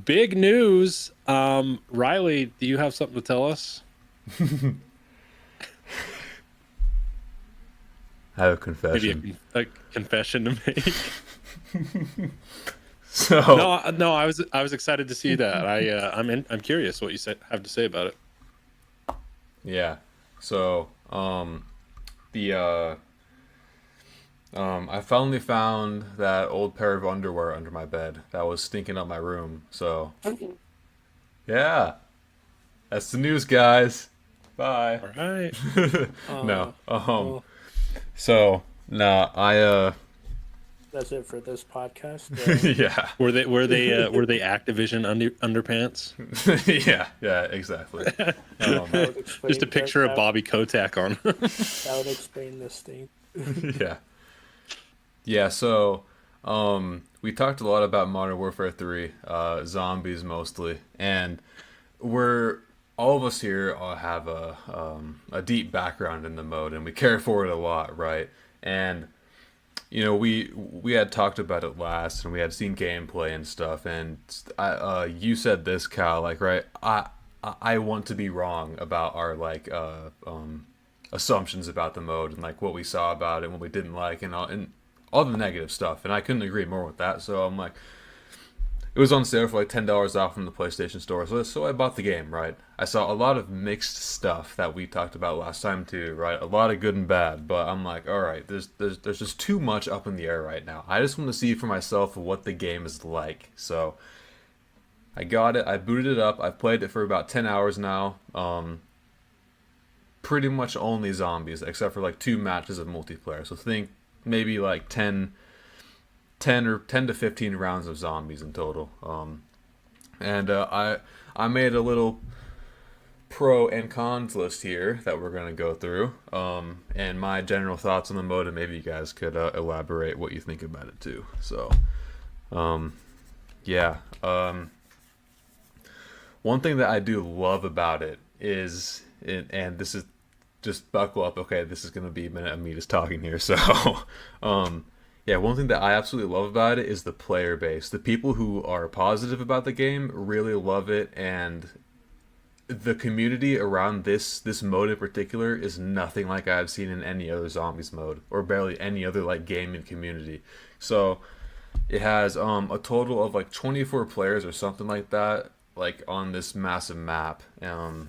Big news. Riley, do you have something to tell us? I have a Maybe a, confession. a confession to make? So, No. I was excited to see that. I'm curious what have to say about it. yeah. So, the I finally found that old pair of underwear under my bed that was stinking up my room. So, yeah, that's the news, guys. Bye. All right. No. Well, So, nah, that's it for this podcast. yeah. Were they Activision underpants? Yeah, exactly. Um, That would Just a explain that. picture of Bobby Kotick on. That would explain this thing. yeah. Yeah, so we talked a lot about Modern Warfare 3, zombies mostly, and we're all of us here all have a deep background in the mode, and we care for it a lot, right? And we had talked about it last, and we had seen gameplay and stuff, and you said this, Cal, like, right? I want to be wrong about our assumptions about the mode and like what we saw about it and what we didn't like and all the negative stuff, and I couldn't agree more with that. So I'm like, it was on sale for like $10 off from the PlayStation Store, so I bought the game. Right, I saw a lot of mixed stuff that we talked about last time too. Right, a lot of good and bad, but I'm like, all right, there's just too much up in the air right now. I just want to see for myself what the game is like. So I got it. I booted it up. I've played it for about 10 hours now. Pretty much only zombies, except for like two matches of multiplayer. So think maybe like 10 to 15 rounds of zombies in total. And I made a little pro and cons list here that we're going to go through, and my general thoughts on the mode, and maybe you guys could elaborate what you think about it too. So, yeah. One thing that I do love about it is, and this is just buckle up. Okay, this is going to be a minute of me just talking here. So, um, yeah, one thing that I absolutely love about it is the player base. The people who are positive about the game really love it, and the community around this mode in particular is nothing like I've seen in any other zombies mode or barely any other like gaming community. So it has a total of like 24 players or something like that, like on this massive map. And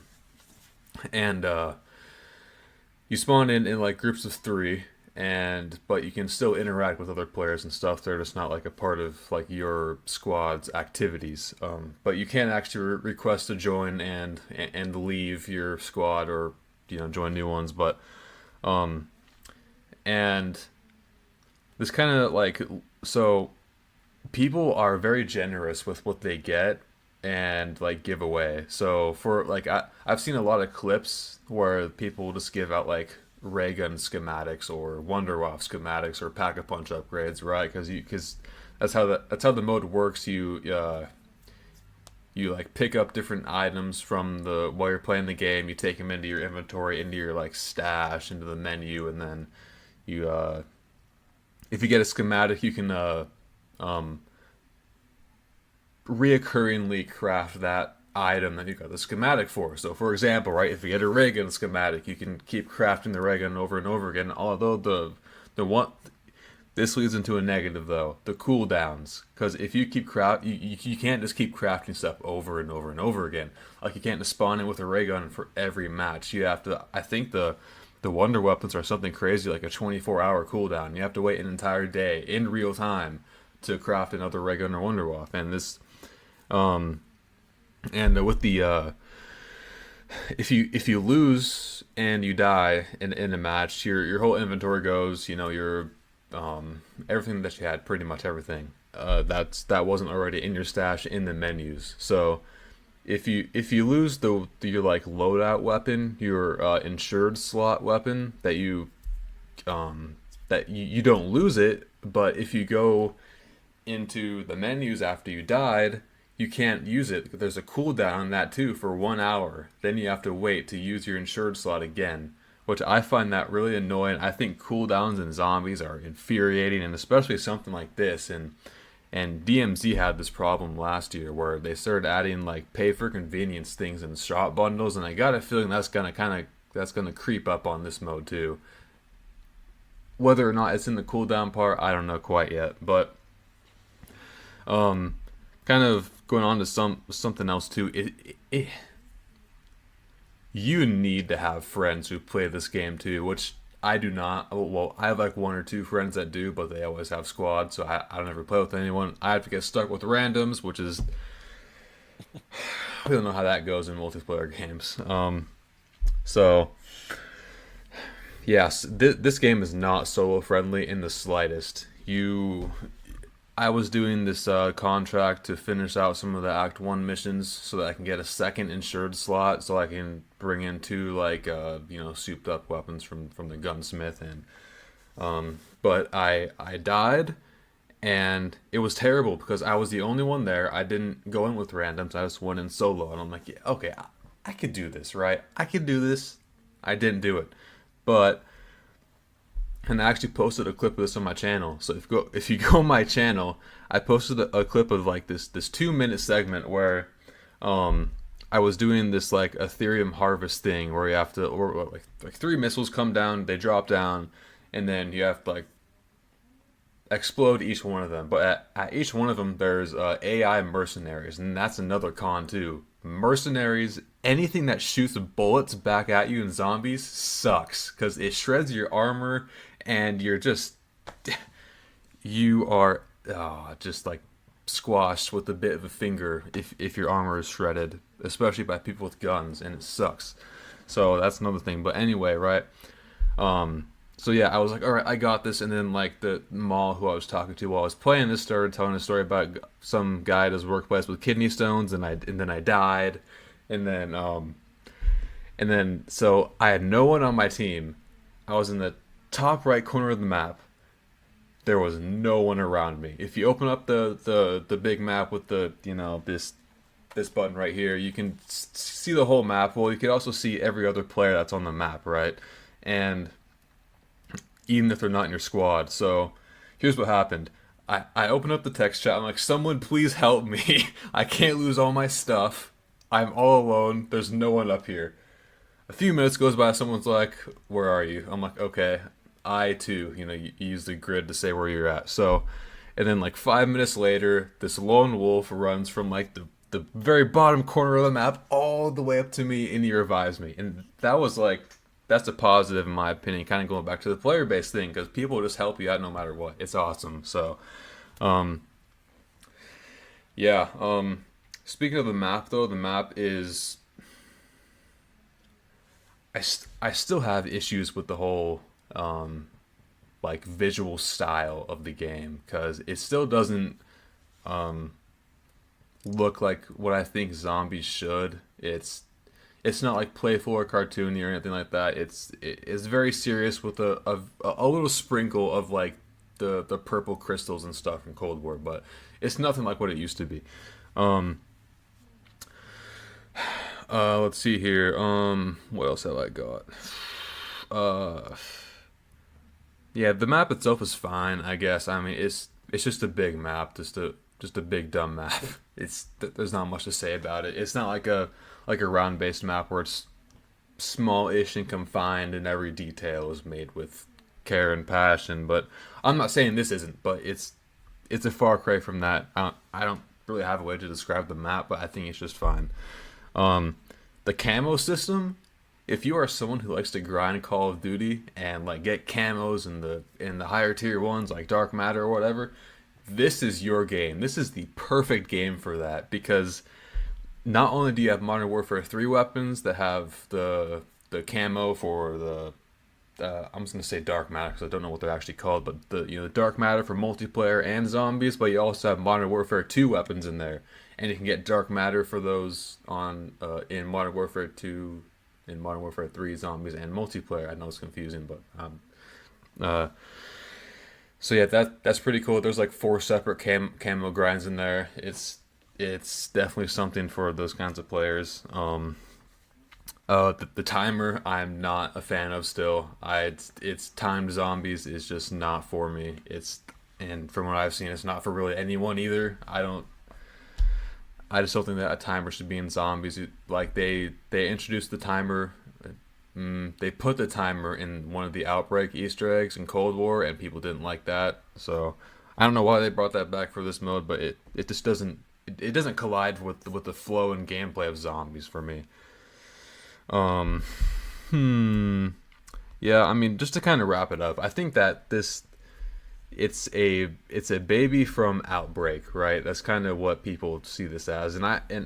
You spawn in like groups of three, and but you can still interact with other players and stuff. They're just not like a part of like your squad's activities. But you can actually request to join and leave your squad, or join new ones. But um and this kind of like, so people are very generous with what they get and like give away. So for like I've seen a lot of clips where people just give out like ray gun schematics or Wonderwaff schematics or pack a punch upgrades, right? Because that's how the mode works. You like pick up different items from the while you're playing the game. You take them into your inventory, into your like stash, into the menu, and then you if you get a schematic, you can um reoccurringly craft that item that you got the schematic for. So, for example, right, if you get a ray gun schematic, you can keep crafting the ray gun over and over again. Although the one this leads into a negative though, the cooldowns. Because if you keep you can't just keep crafting stuff over and over and over again. Like you can't just spawn in with a ray gun for every match. You have to. I think the wonder weapons are something crazy like a 24-hour cooldown. You have to wait an entire day in real time to craft another ray gun or wonder weapon. And this um, and with the if you lose and you die in a match, your whole inventory goes. Your everything that you had, pretty much everything. That wasn't already in your stash in the menus. So if you lose your like loadout weapon, your insured slot weapon that you don't lose it, but if you go into the menus after you died, you can't use it. There's a cooldown on that too for 1 hour. Then you have to wait to use your insured slot again, which I find that really annoying. I think cooldowns in zombies are infuriating, and especially something like this. And And DMZ had this problem last year where they started adding like pay for convenience things in shop bundles, and I got a feeling that's gonna creep up on this mode too. Whether or not it's in the cooldown part, I don't know quite yet. But kind of going on to something else too. You need to have friends who play this game too, which I do not. Well, I have like one or two friends that do, but they always have squads, so I don't ever play with anyone. I have to get stuck with randoms, which is we don't know how that goes in multiplayer games. So yes, this game is not solo friendly in the slightest. I was doing this contract to finish out some of the Act 1 missions so that I can get a second insured slot so I can bring in two, like, souped up weapons from the gunsmith. But I died, and it was terrible because I was the only one there. I didn't go in with randoms. I just went in solo, and I'm like, yeah, okay, I could do this, right? I could do this. I didn't do it. But and I actually posted a clip of this on my channel. So if you go on my channel, I posted a clip of like this 2-minute segment where I was doing this like Ethereum harvest thing where you have to or like 3 missiles come down, they drop down, and then you have to like explode each one of them. But at each one of them, there's AI mercenaries, and that's another con too. Mercenaries, anything that shoots bullets back at you in zombies sucks because it shreds your armor, and you are just like squashed with a bit of a finger if your armor is shredded, especially by people with guns, and it sucks. So that's another thing. But anyway, right? So yeah, I was like, all right, I got this. And then like the mall who I was talking to while I was playing this started telling a story about some guy at his workplace with kidney stones, and then I died, and then so I had no one on my team. I was in the top right corner of the map. There was no one around me. If you open up the big map with the this button right here, you can see the whole map. Well, you can also see every other player that's on the map, right? And even if they're not in your squad. So here's what happened. I open up the text chat. I'm like, someone please help me. I can't lose all my stuff. I'm all alone. There's no one up here. A few minutes goes by. Someone's like, where are you? I'm like, okay. I too, you use the grid to say where you're at. So, and then like 5 minutes later, this lone wolf runs from like the very bottom corner of the map all the way up to me, and he revives me. And that was like, that's a positive in my opinion, kind of going back to the player base thing, because people just help you out no matter what. It's awesome. So yeah, speaking of the map though, the map is I still have issues with the whole like visual style of the game, because it still doesn't look like what I think zombies should. It's not like playful or cartoony or anything like that. It's very serious with a little sprinkle of like the purple crystals and stuff from Cold War, but it's nothing like what it used to be. Let's see here. What else have I got? Yeah, the map itself is fine, I guess. I mean, it's just a big map, just a big dumb map. There's not much to say about it. It's not like a round-based map where it's small-ish and confined, and every detail is made with care and passion. But I'm not saying this isn't, but it's a far cry from that. I don't really have a way to describe the map, but I think it's just fine. The camo system, if you are someone who likes to grind Call of Duty and like get camos in the higher tier ones like Dark Matter or whatever, this is your game. This is the perfect game for that, because not only do you have Modern Warfare 3 weapons that have the camo for the I'm just gonna say Dark Matter because I don't know what they're actually called, but the Dark Matter for multiplayer and zombies, but you also have Modern Warfare 2 weapons in there, and you can get Dark Matter for those on in Modern Warfare 2, in Modern Warfare 3 zombies and multiplayer. I know it's confusing, but so yeah, that's pretty cool. There's like 4 separate camo grinds in there. It's definitely something for those kinds of players. The timer I'm not a fan of still. It's timed zombies is just not for me. and from what I've seen, it's not for really anyone either. I just don't think that a timer should be in zombies. Like they introduced the timer. They put the timer in one of the Outbreak Easter eggs in Cold War, and people didn't like that. So I don't know why they brought that back for this mode, but it just it doesn't collide with the flow and gameplay of zombies for me. Um, hmm. Yeah, I mean, just to kind of wrap it up, I think that it's a baby from Outbreak, right? That's kind of what people see this as, and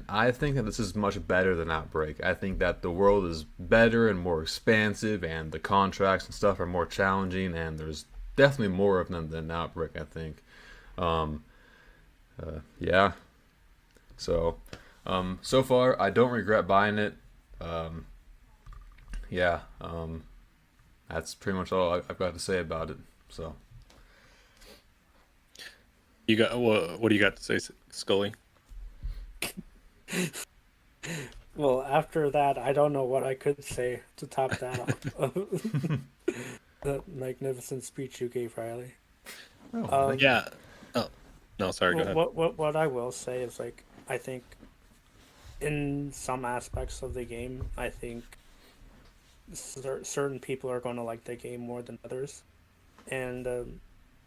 I think that this is much better than Outbreak. I think that the world is better and more expansive, and the contracts and stuff are more challenging, and there's definitely more of them than Outbreak. I think, um, yeah. So, so far I don't regret buying it. Um, yeah, that's pretty much all I've got to say about it. So. You got what do you got to say, Scully? Well, after that, I don't know what I could say to top that off. The magnificent speech you gave, Riley. Oh, thank you. Um, Yeah. Oh, no, sorry. Go well, ahead. what I will say is like I think in some aspects of the game, I think certain people are going to like the game more than others, and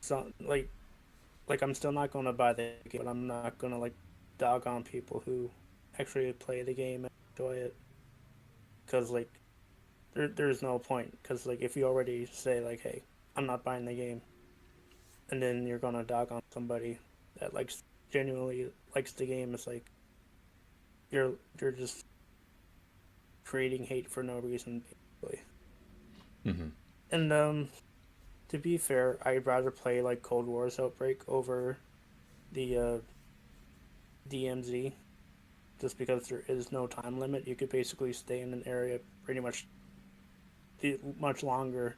so like I'm still not going to buy the game, but I'm not going to like dog on people who actually play the game and enjoy it, because like there's no point, because like if you already say like, hey, I'm not buying the game, and then you're gonna dog on somebody that likes genuinely likes the game, it's like you're just creating hate for no reason, basically. Hmm. And to be fair, I'd rather play like Cold War's Outbreak over the DMZ, just because there is no time limit. You could basically stay in an area pretty much longer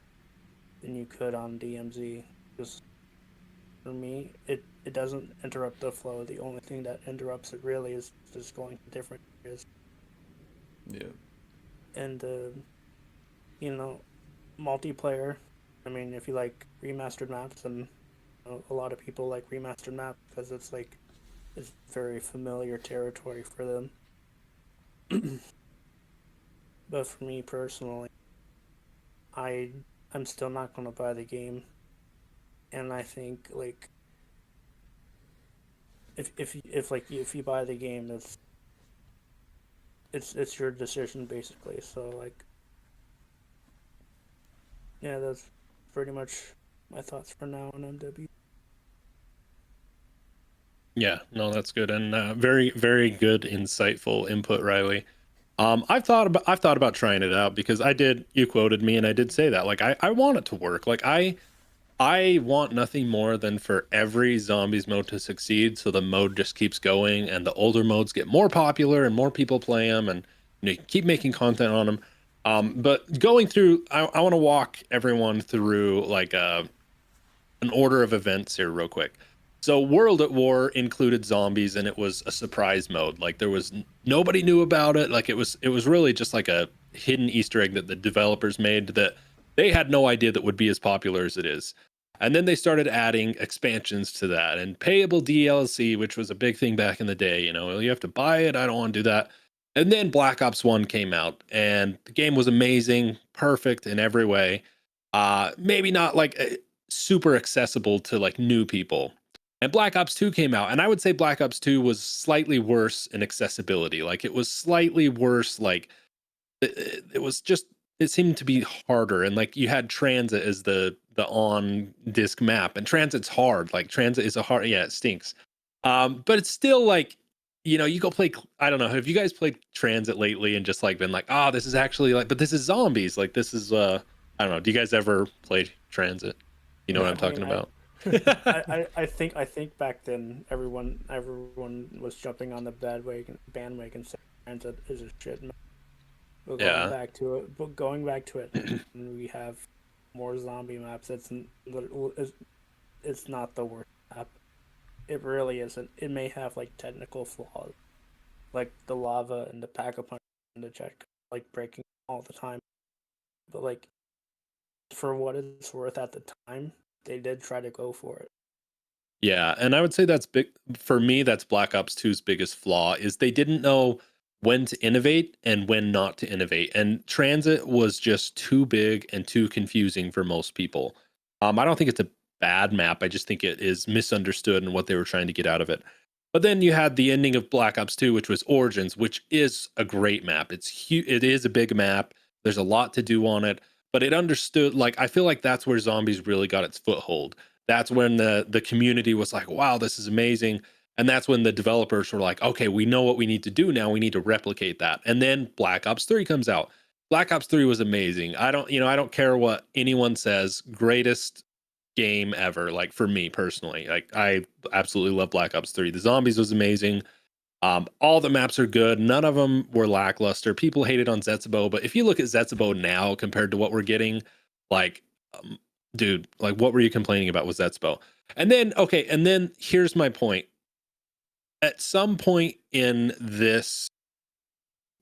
than you could on DMZ. Just for me, it doesn't interrupt the flow. The only thing that interrupts it really is just going to different areas. Yeah. And you know, multiplayer. I mean, if you like remastered maps, and a lot of people like remastered maps because it's like it's very familiar territory for them. But for me personally, I I'm still not gonna buy the game, and I think like if you buy the game, it's your decision basically. So like yeah, that's pretty much my thoughts for now on MW. Yeah, no, that's good and very, very good, insightful input, Riley. I've thought about trying it out because I did. You quoted me, and I did say that. Like, I want it to work. Like, I want nothing more than for every zombies mode to succeed, so the mode just keeps going, and the older modes get more popular, and more people play them, and you keep making content on them. But going through, I want to walk everyone through like an order of events here real quick. So World at War included zombies and it was a surprise mode. Like there was nobody knew about it. Like it was really just like a hidden Easter egg that the developers made that they had no idea that would be as popular as it is. And then they started adding expansions to that and payable DLC, which was a big thing back in the day. You know, you have to buy it. I don't want to do that. And then Black Ops 1 came out and the game was amazing, perfect in every way. Maybe not like super accessible to like new people. And Black Ops 2 came out, and I would say Black Ops 2 was slightly worse in accessibility. Like it was slightly worse. Like it was just it seemed to be harder, and like you had transit as the on disc map, and transit's hard. Like transit is a hard, yeah, it stinks. But it's still like you go play. I don't know. Have you guys played transit lately and just like been like, oh, this is actually like, but this is zombies. Like this is I don't know. Do you guys ever play transit? You know what I'm No. I mean, talking about? I think back then everyone was jumping on the bandwagon saying transit is a shit. But Yeah. going back to it, and we have more zombie maps. It's not the worst map. It really isn't. It may have like technical flaws, like the lava and the pack a punch and the jet like breaking all the time. But like for what it's worth at the time, they did try to go for it. Yeah, and I would say that's big for me. That's Black Ops 2's biggest flaw is they didn't know when to innovate and when not to innovate. And transit was just too big and too confusing for most people. I don't think it's a bad map. I just think it is misunderstood and what they were trying to get out of it. But then you had the ending of Black Ops 2, which was Origins, which is a great map. It's huge. It is a big map. There's a lot to do on it, but it understood. Like I feel like that's where zombies really got its foothold. That's when the community was like, wow, this is amazing. And that's when the developers were like, okay, we know what we need to do now. We need to replicate that. And then Black Ops 3 comes out. Black Ops 3 was amazing. I don't care what anyone says, greatest game ever, like for me personally. Like I absolutely love Black Ops 3. The zombies was amazing. All the maps are good. None of them were lackluster. People hated on Zetsubo, but if you look at Zetsubo now compared to what we're getting, like, um, dude, like, what were you complaining about with Zetsubo? And then, okay, and then here's my point. At some point in this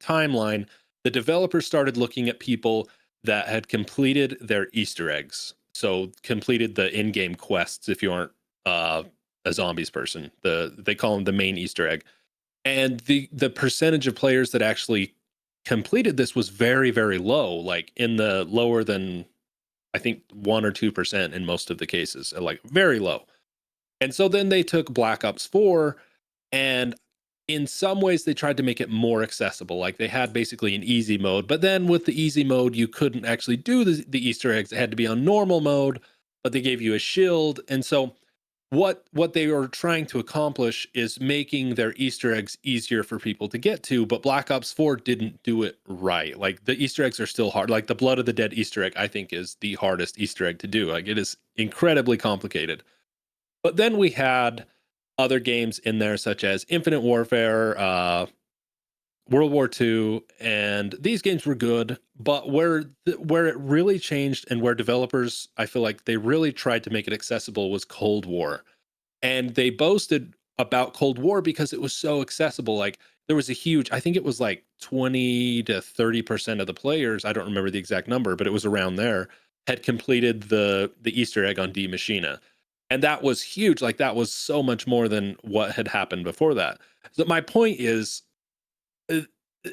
timeline, the developers started looking at people that had completed their Easter eggs. So completed the in-game quests. If you aren't a zombies person, they call them the main Easter egg, and the percentage of players that actually completed this was very very low, like in the lower than I think 1 or 2% in most of the cases, like very low. And so then they took Black Ops 4 and in some ways they tried to make it more accessible. Like they had basically an easy mode, but then with the easy mode you couldn't actually do the Easter eggs. It had to be on normal mode, but they gave you a shield. And so what they are trying to accomplish is making their Easter eggs easier for people to get to, but Black Ops 4 didn't do it right. Like the Easter eggs are still hard. Like the Blood of the Dead Easter egg, I think, is the hardest Easter egg to do. Like it is incredibly complicated. But then we had other games in there, such as Infinite Warfare, World War II, and these games were good. But where it really changed and where developers, I feel like they really tried to make it accessible was Cold War, and they boasted about Cold War because it was so accessible. Like there was a huge, I think it was like 20 to 30% of the players, I don't remember the exact number, but it was around there, had completed the Easter egg on D Machina. And that was huge. Like that was so much more than what had happened before that. So my point is, uh, uh,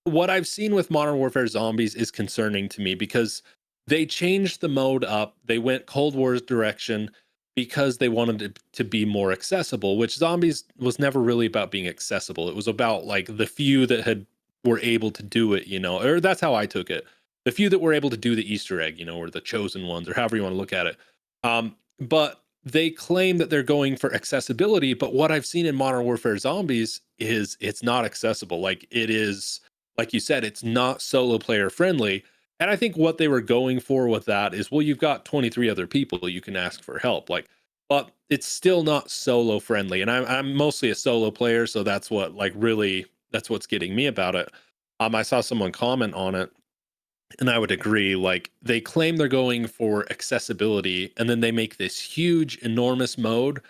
what I've seen with Modern Warfare Zombies is concerning to me because they changed the mode up. They went Cold War's direction because they wanted it to be more accessible, which Zombies was never really about being accessible. It was about like the few that had were able to do it, or that's how I took it. The few that were able to do the Easter egg, or the chosen ones, or however you want to look at it. But they claim that they're going for accessibility, but what I've seen in Modern Warfare Zombies is it's not accessible. Like it is, like you said, it's not solo player friendly. And I think what they were going for with that is, well, you've got 23 other people you can ask for help. Like, but it's still not solo friendly. And I'm mostly a solo player, so that's what like really that's what's getting me about it. I saw someone comment on it and I would agree. Like they claim they're going for accessibility, and then they make this huge, enormous mode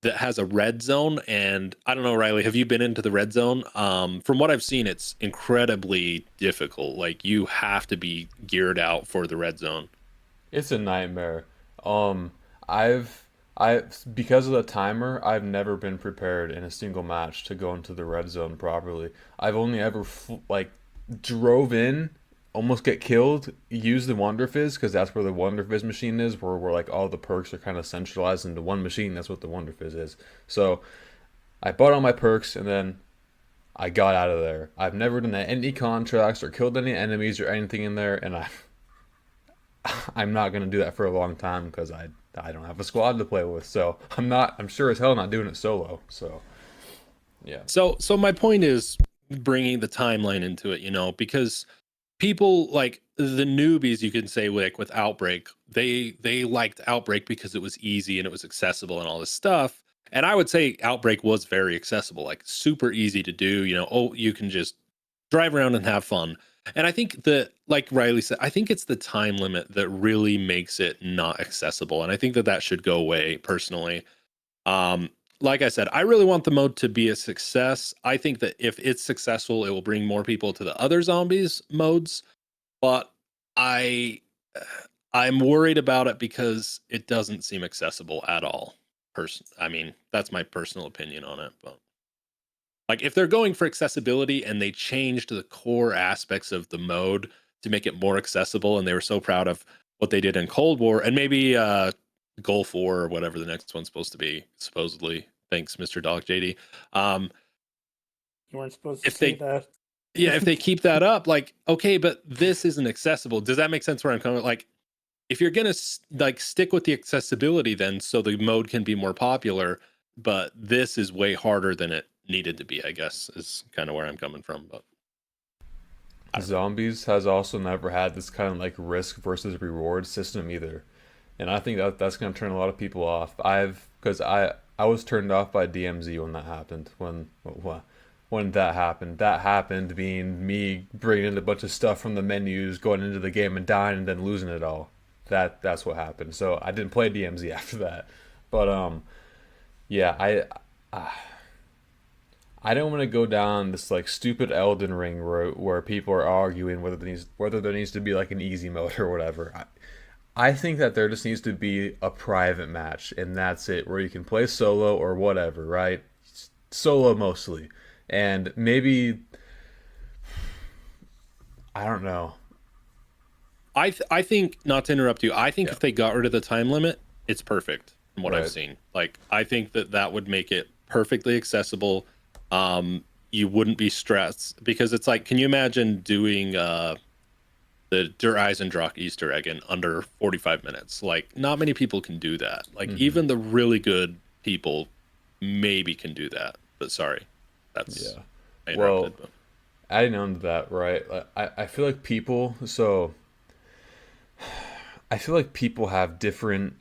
that has a red zone. And I don't know, Riley, have you been into the red zone? From what I've seen, it's incredibly difficult. Like you have to be geared out for the red zone. It's a nightmare. Um, I because of the timer, I've never been prepared in a single match to go into the red zone properly. I've only ever like drove in, almost get killed, use the Wonder Fizz because that's where the Wonder Fizz machine is, where like all the perks are kind of centralized into one machine. That's what the Wonder Fizz is. So I bought all my perks and then I got out of there. I've never done any contracts or killed any enemies or anything in there, and I'm not gonna do that for a long time because I don't have a squad to play with. So I'm sure as hell not doing it solo. So yeah. So my point is bringing the timeline into it, because people like the newbies, you can say, like with Outbreak, they liked Outbreak because it was easy and it was accessible and all this stuff. And I would say Outbreak was very accessible, like super easy to do. Oh, you can just drive around and have fun. And I think that, like Riley said, I think it's the time limit that really makes it not accessible. And I think that that should go away personally. Um, like I said, I really want the mode to be a success. I think that if it's successful, it will bring more people to the other zombies modes. But I I'm worried about it because it doesn't seem accessible at all. I mean, that's my personal opinion on it. But like, if they're going for accessibility and they changed the core aspects of the mode to make it more accessible, and they were so proud of what they did in Cold War and maybe Gulf War or whatever the next one's supposed to be, supposedly. Thanks, Mr. Dog JD. Um, You weren't supposed to if say they that. Yeah, if they keep that up, like, okay, but this isn't accessible. Does that make sense where I'm coming? Like, if you're gonna like stick with the accessibility, then so the mode can be more popular, but this is way harder than it needed to be. I guess is kind of where I'm coming from. But I don't know. Zombies has also never had this kind of like risk versus reward system either, and I think that that's gonna turn a lot of people off. Because I was turned off by DMZ when that happened. When that happened, that happened being me bringing in a bunch of stuff from the menus, going into the game and dying, and then losing it all. That's what happened. So I didn't play DMZ after that. But yeah, I don't want to go down this like stupid Elden Ring route where people are arguing whether there needs to be like an easy mode or whatever. I think that there just needs to be a private match and that's it, where you can play solo or whatever, right? Solo mostly, and maybe I don't know. I think, not to interrupt you, I think Yeah, if they got rid of the time limit, it's perfect from what I've right. seen. Like, I think that that would make it perfectly accessible. You wouldn't be stressed because it's like, can you imagine doing the Der Eisendrache Easter egg in under 45 minutes? Like, not many people can do that. Like, Hmm. even the really good people maybe can do that. But sorry, that's Yeah. I Well, interrupted. But adding on to that, right? I feel like I feel like people have different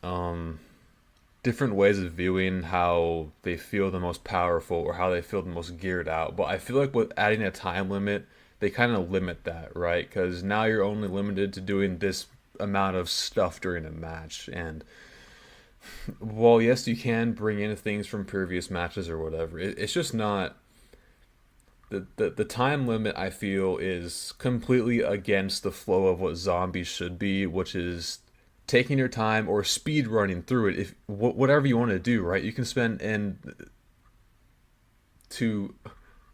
ways of viewing how they feel the most powerful or how they feel the most geared out. But I feel like with adding a time limit, they kind of limit that, right? Because now you're only limited to doing this amount of stuff during a match. And while yes, you can bring in things from previous matches or whatever, it's just not the time limit. I feel is completely against the flow of what zombies should be, which is taking your time or speed running through it. If whatever you want to do, right? You can spend in to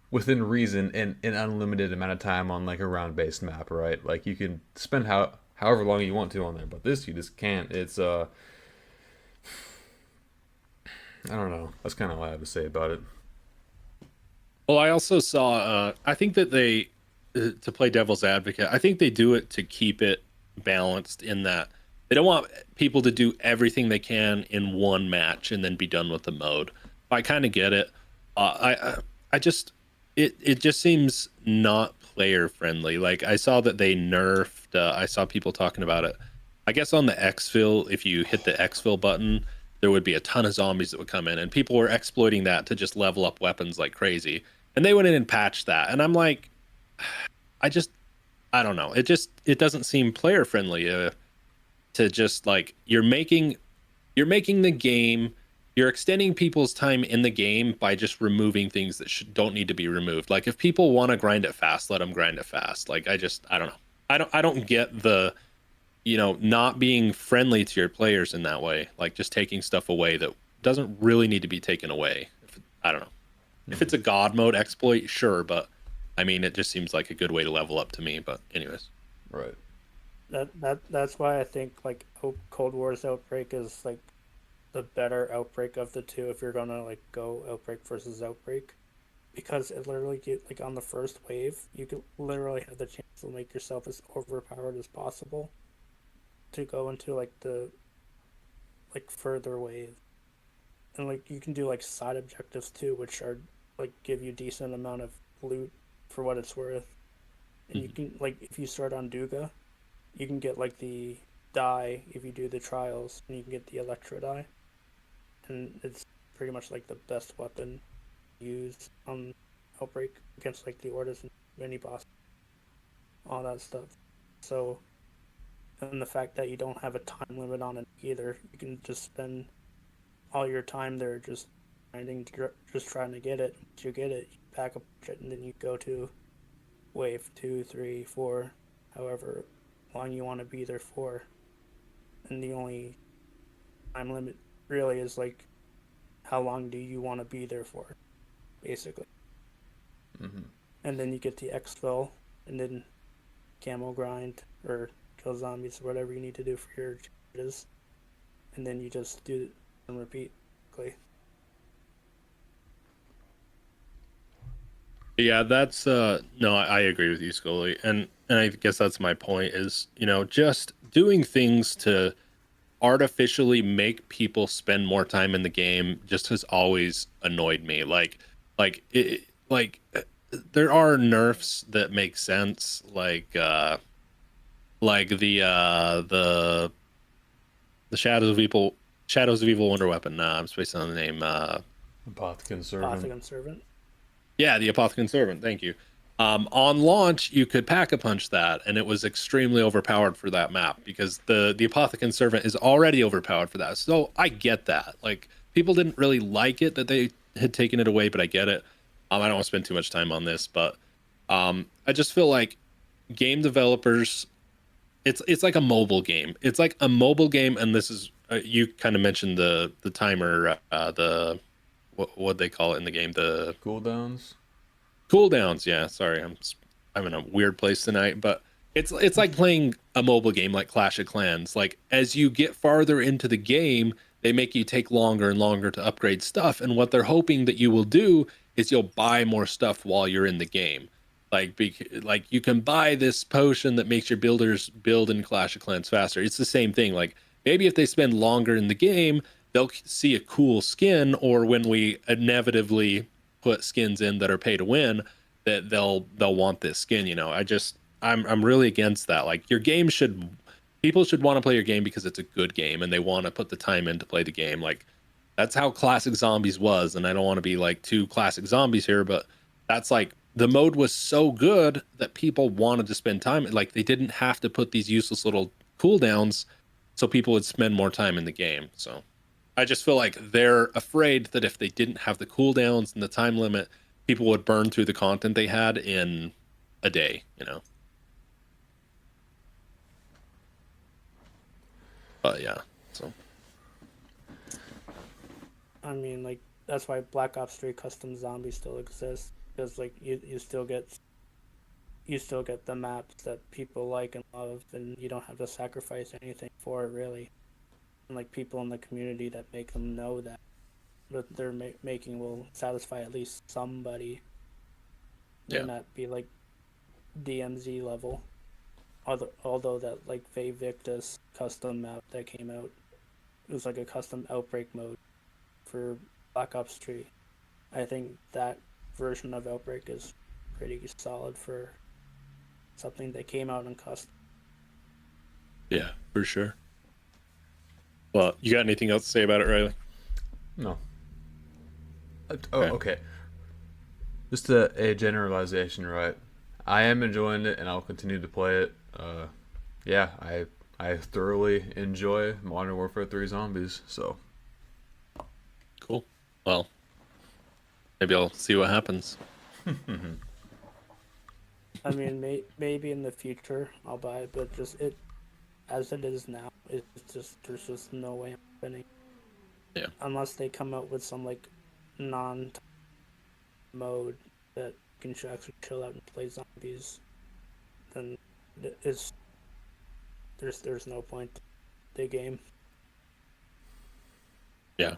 within reason an unlimited amount of time on like a round based map, right? Like you can spend however long you want to on there, but this you just can't. It's I don't know. That's kind of all I have to say about it. well, I also saw. I think that they, to play devil's advocate, I think they do it to keep it balanced in that they don't want people to do everything they can in one match and then be done with the mode. I kind of get it. I just it just seems not player friendly. Like, I saw that they nerfed. I saw people talking about it. I guess on the exfil, if you hit the exfil button, there would be a ton of zombies that would come in, and people were exploiting that to just level up weapons like crazy. And they went in and patched that, and I'm like, I just, I don't know. It doesn't seem player friendly to just like, you're making the game, you're extending people's time in the game by just removing things that don't need to be removed. Like, if people want to grind it fast, let them grind it fast. Like, I don't know. I don't get the, not being friendly to your players in that way. Like, just taking stuff away that doesn't really need to be taken away. I don't know. If it's a god mode exploit, sure, but I mean, it just seems like a good way to level up to me. But anyways, Right. That's why I think like Cold War's Outbreak is like the better Outbreak of the two if you're gonna like go Outbreak versus Outbreak, because it literally get like on the first wave you could literally have the chance to make yourself as overpowered as possible to go into like the like further wave, and like you can do like side objectives too, which are like give you decent amount of loot for what it's worth. And you mhm. can like if you start on Duga, you can get like the die if you do the trials, and you can get the Electro die, and it's pretty much like the best weapon used on Outbreak against like the Orders and mini boss, all that stuff. So, and the fact that you don't have a time limit on it either, you can just spend all your time there just grinding, just trying to get it. Once you get it, you pack up shit, and then you go to wave 2, 3, 4, however long you want to be there for. And the only time limit really is like how long do you want to be there for, basically. Mm-hmm. And then you get the exfil, and then camo grind or kill zombies or whatever you need to do for your challenges, and then you just do it and repeat. Basically. Yeah, that's no, I agree with you, Scully. And I guess that's my point is, just doing things to artificially make people spend more time in the game just has always annoyed me. There are nerfs that make sense, like the Shadows of Evil Wonder Weapon. I'm spacing on the name. Apothicon Servant. Apothicon Servant. Yeah, the Apothicon Servant. Thank you. On launch, you could pack a punch that, and it was extremely overpowered for that map because the Apothicon Servant is already overpowered for that. So I get that. Like people didn't really like it that they had taken it away, but I get it. I don't want to spend too much time on this, but I just feel like game developers. It's like a mobile game. It's like a mobile game, and this is you kind of mentioned the timer, the what they call it in the game, the Cooldowns. cooldowns. Yeah, sorry, I'm in a weird place tonight, but it's like playing a mobile game like Clash of Clans. Like as you get farther into the game, they make you take longer and longer to upgrade stuff, and what they're hoping that you will do is you'll buy more stuff while you're in the game. Like you can buy this potion that makes your builders build in Clash of Clans faster. It's the same thing. Like maybe if they spend longer in the game, they'll see a cool skin, or when we inevitably put skins in that are pay to win, that they'll want this skin. I'm really against that. Like your game should people should want to play your game because it's a good game and they want to put the time in to play the game. Like that's how classic zombies was, and I don't want to be like too classic zombies here, but that's like the mode was so good that people wanted to spend time. Like they didn't have to put these useless little cooldowns so people would spend more time in the game. So I just feel like they're afraid that if they didn't have the cooldowns and the time limit, people would burn through the content they had in a day. But yeah, so I mean, like that's why Black Ops 3 custom zombies still exist because like you still get the maps that people like and love, and you don't have to sacrifice anything for it really. And like people in the community that make them know that what they're making will satisfy at least somebody. May yeah, not be like DMZ level, although that like Faye Victus custom map that came out, it was like a custom outbreak mode for Black Ops 3. I think that version of Outbreak is pretty solid for something that came out in custom. yeah, for sure. Well, you got anything else to say about it, Riley? No. Okay. Okay. Just a generalization, right? I am enjoying it, and I'll continue to play it. Yeah, I thoroughly enjoy Modern Warfare 3 Zombies. So Cool. Well, maybe I'll see what happens. I mean, maybe in the future I'll buy it, but just it as it is now, it's just there's just no way I'm spending Yeah. unless they come out with some like non mode that can actually chill out and play zombies. Then it's there's no point to the game. Yeah.